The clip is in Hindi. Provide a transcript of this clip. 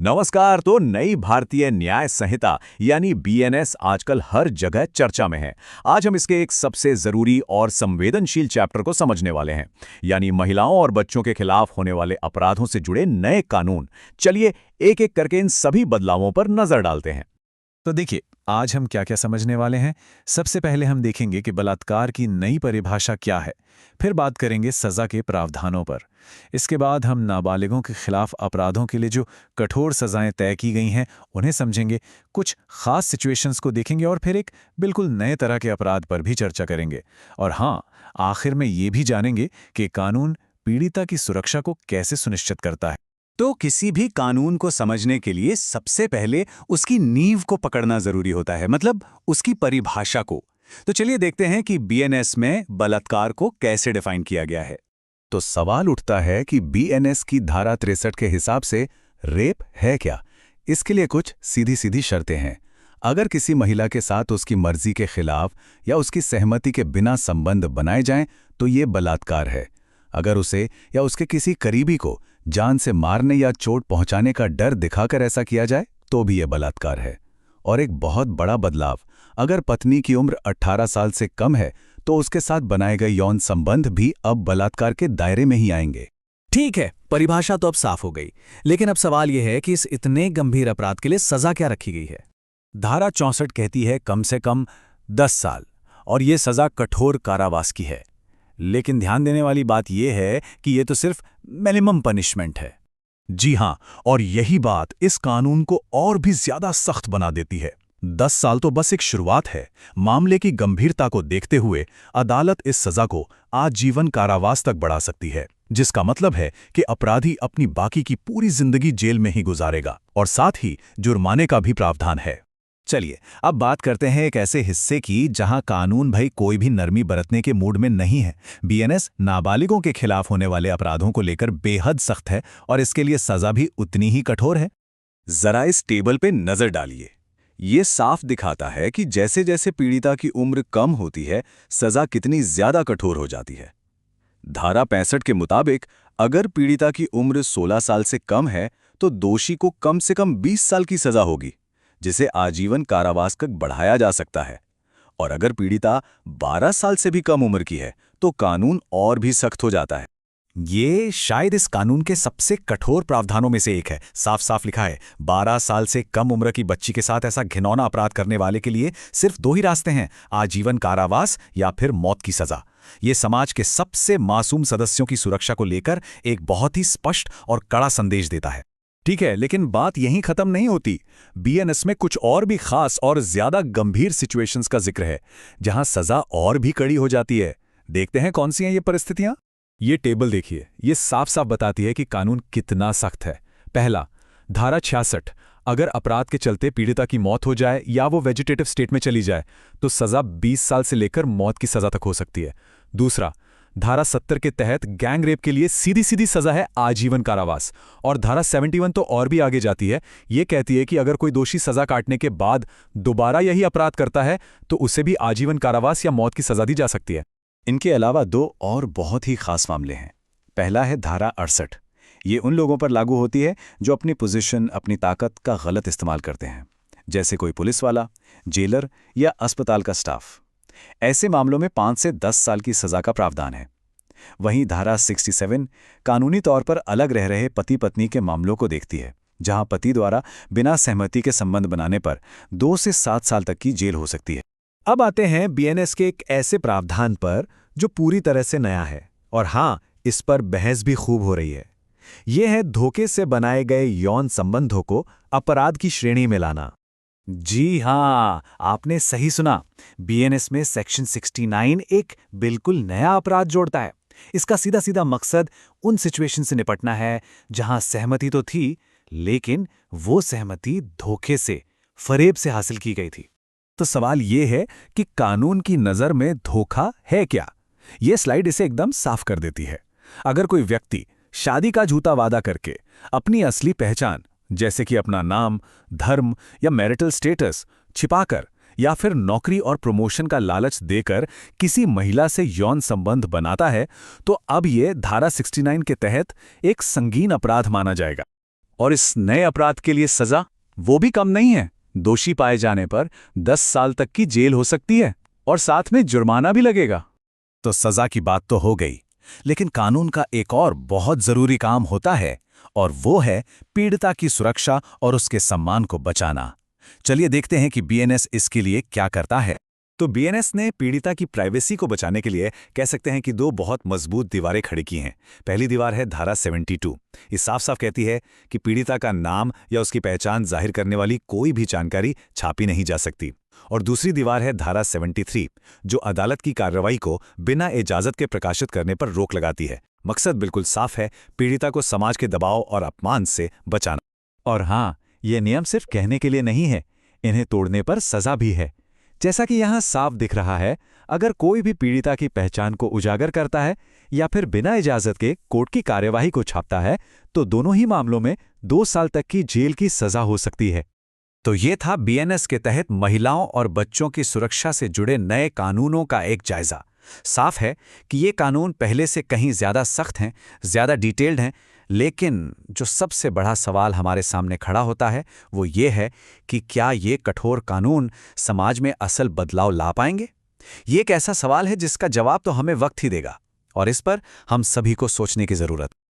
नमस्कार। तो नई भारतीय न्याय संहिता यानी बीएनएस आजकल हर जगह चर्चा में है। आज हम इसके एक सबसे जरूरी और संवेदनशील चैप्टर को समझने वाले हैं, यानी महिलाओं और बच्चों के खिलाफ होने वाले अपराधों से जुड़े नए कानून। चलिए एक एक करके इन सभी बदलावों पर नजर डालते हैं। तो देखिए, आज हम क्या क्या समझने वाले हैं। सबसे पहले हम देखेंगे कि बलात्कार की नई परिभाषा क्या है। फिर बात करेंगे सजा के प्रावधानों पर। इसके बाद हम नाबालिगों के खिलाफ अपराधों के लिए जो कठोर सजाएं तय की गई हैं उन्हें समझेंगे, कुछ खास सिचुएशंस को देखेंगे और फिर एक बिल्कुल नए तरह के अपराध पर भी चर्चा करेंगे। और हाँ, आखिर में ये भी जानेंगे कि कानून पीड़िता की सुरक्षा को कैसे सुनिश्चित करता है। तो किसी भी कानून को समझने के लिए सबसे पहले उसकी नींव को पकड़ना जरूरी होता है, मतलब उसकी परिभाषा को। तो चलिए देखते हैं कि बीएनएस में बलात्कार को कैसे डिफाइन किया गया है। तो सवाल उठता है कि बीएनएस की धारा 63 के हिसाब से रेप है क्या। इसके लिए कुछ सीधी सीधी शर्तें हैं। अगर किसी महिला के साथ उसकी मर्जी के खिलाफ या उसकी सहमति के बिना संबंध बनाए जाएं तो ये बलात्कार है। अगर उसे या उसके किसी करीबी को जान से मारने या चोट पहुंचाने का डर दिखाकर ऐसा किया जाए तो भी यह बलात्कार है। और एक बहुत बड़ा बदलाव, अगर पत्नी की उम्र 18 साल से कम है तो उसके साथ बनाए गए यौन संबंध भी अब बलात्कार के दायरे में ही आएंगे। ठीक है, परिभाषा तो अब साफ हो गई, लेकिन अब सवाल यह है कि इस इतने गंभीर अपराध के लिए सजा क्या रखी गई है। धारा 64 कहती है कम से कम 10 साल, और ये सजा कठोर कारावास की है। लेकिन ध्यान देने वाली बात यह है कि ये तो सिर्फ मिनिमम पनिशमेंट है। जी हां, और यही बात इस कानून को और भी ज्यादा सख्त बना देती है। 10 साल तो बस एक शुरुआत है। मामले की गंभीरता को देखते हुए अदालत इस सजा को आजीवन कारावास तक बढ़ा सकती है, जिसका मतलब है कि अपराधी अपनी बाकी की पूरी जिंदगी जेल में ही गुजारेगा। और साथ ही जुर्माने का भी प्रावधान है। चलिए अब बात करते हैं एक ऐसे हिस्से की जहां कानून भाई कोई भी नरमी बरतने के मूड में नहीं है। बीएनएस नाबालिगों के खिलाफ होने वाले अपराधों को लेकर बेहद सख्त है और इसके लिए सजा भी उतनी ही कठोर है। जरा इस टेबल पे नजर डालिए। ये साफ दिखाता है कि जैसे जैसे पीड़िता की उम्र कम होती है, सजा कितनी ज्यादा कठोर हो जाती है। धारा 65 के मुताबिक अगर पीड़िता की उम्र 16 साल से कम है तो दोषी को कम से कम 20 साल की सजा होगी, जिसे आजीवन कारावास तक बढ़ाया जा सकता है। और अगर पीड़िता 12 साल से भी कम उम्र की है तो कानून और भी सख्त हो जाता है। ये शायद इस कानून के सबसे कठोर प्रावधानों में से एक है। साफ साफ लिखा है, 12 साल से कम उम्र की बच्ची के साथ ऐसा घिनौना अपराध करने वाले के लिए सिर्फ 2 ही रास्ते हैं, आजीवन कारावास या फिर मौत की सजा। ये समाज के सबसे मासूम सदस्यों की सुरक्षा को लेकर एक बहुत ही स्पष्ट और कड़ा संदेश देता है। ठीक है, लेकिन बात यहीं खत्म नहीं होती। बीएनएस में कुछ और भी खास और ज्यादा गंभीर सिचुएशंस का जिक्र है, जहां सजा और भी कड़ी हो जाती है। देखते हैं कौन सी हैं ये परिस्थितियां। ये टेबल देखिए, ये साफ साफ बताती है कि कानून कितना सख्त है। पहला, धारा 66, अगर अपराध के चलते पीड़िता की मौत हो जाए या वो वेजिटेटिव स्टेट में चली जाए तो सजा 20 साल से लेकर मौत की सजा तक हो सकती है। दूसरा, धारा 70 के तहत गैंग रेप के लिए सीधी सीधी सजा है आजीवन कारावास। और धारा 71 तो और भी आगे जाती है। ये कहती है कि अगर कोई दोषी सजा काटने के बाद दोबारा यही अपराध करता है तो उसे भी आजीवन कारावास या मौत की सजा दी जा सकती है। इनके अलावा 2 और बहुत ही खास मामले हैं। पहला है धारा 68। ये उन लोगों पर लागू होती है जो अपनी पोजीशन, अपनी ताकत का गलत इस्तेमाल करते हैं, जैसे कोई पुलिस वाला, जेलर या अस्पताल का स्टाफ। ऐसे मामलों में 5 से 10 साल की सजा का प्रावधान है। वहीं धारा 67 कानूनी तौर पर अलग रह रहे पति पत्नी के मामलों को देखती है, जहां पति द्वारा बिना सहमति के संबंध बनाने पर 2 से 7 साल तक की जेल हो सकती है। अब आते हैं बीएनएस के एक ऐसे प्रावधान पर जो पूरी तरह से नया है, और हां, इस पर बहस भी खूब हो रही है। यह है धोखे से बनाए गए यौन संबंधों को अपराध की श्रेणी में लाना। जी हां, आपने सही सुना। बीएनएस में सेक्शन 69 एक बिल्कुल नया अपराध जोड़ता है। इसका सीधा सीधा मकसद उन सिचुएशन से निपटना है जहां सहमति तो थी, लेकिन वो सहमति धोखे से, फरेब से हासिल की गई थी। तो सवाल ये है कि कानून की नज़र में धोखा है क्या? ये स्लाइड इसे एकदम साफ कर देती है। अगर कोई व्यक्ति शादी का झूठा वादा करके अपनी असली पहचान, जैसे कि अपना नाम, धर्म या मैरिटल स्टेटस छिपाकर या फिर नौकरी और प्रमोशन का लालच देकर किसी महिला से यौन संबंध बनाता है, तो अब ये धारा 69 के तहत एक संगीन अपराध माना जाएगा। और इस नए अपराध के लिए सजा वो भी कम नहीं है। दोषी पाए जाने पर 10 साल तक की जेल हो सकती है और साथ में जुर्माना भी लगेगा। तो सजा की बात तो हो गई, लेकिन कानून का एक और बहुत जरूरी काम होता है, और वो है पीड़िता की सुरक्षा और उसके सम्मान को बचाना। चलिए देखते हैं कि बीएनएस इसके लिए क्या करता है। तो बीएनएस ने पीड़िता की प्राइवेसी को बचाने के लिए कह सकते हैं कि दो बहुत मजबूत दीवारें खड़ी की हैं। पहली दीवार है धारा 72। ये साफ साफ कहती है कि पीड़िता का नाम या उसकी पहचान जाहिर करने वाली कोई भी जानकारी छापी नहीं जा सकती। और दूसरी दीवार है धारा 73, जो अदालत की कार्रवाई को बिना इजाजत के प्रकाशित करने पर रोक लगाती है। मकसद बिल्कुल साफ है, पीड़िता को समाज के दबाव और अपमान से बचाना। और हाँ, ये नियम सिर्फ कहने के लिए नहीं है, इन्हें तोड़ने पर सजा भी है। जैसा कि यहाँ साफ दिख रहा है, अगर कोई भी पीड़िता की पहचान को उजागर करता है या फिर बिना इजाजत के कोर्ट की कार्यवाही को छापता है, तो दोनों ही मामलों में 2 साल तक की जेल की सजा हो सकती है। तो ये था बीएनएस के तहत महिलाओं और बच्चों की सुरक्षा से जुड़े नए कानूनों का एक जायजा। साफ है कि ये कानून पहले से कहीं ज्यादा सख्त हैं, ज्यादा डिटेल्ड हैं, लेकिन जो सबसे बड़ा सवाल हमारे सामने खड़ा होता है वो ये है कि क्या ये कठोर कानून समाज में असल बदलाव ला पाएंगे? ये एक ऐसा सवाल है जिसका जवाब तो हमें वक्त ही देगा, और इस पर हम सभी को सोचने की जरूरत है।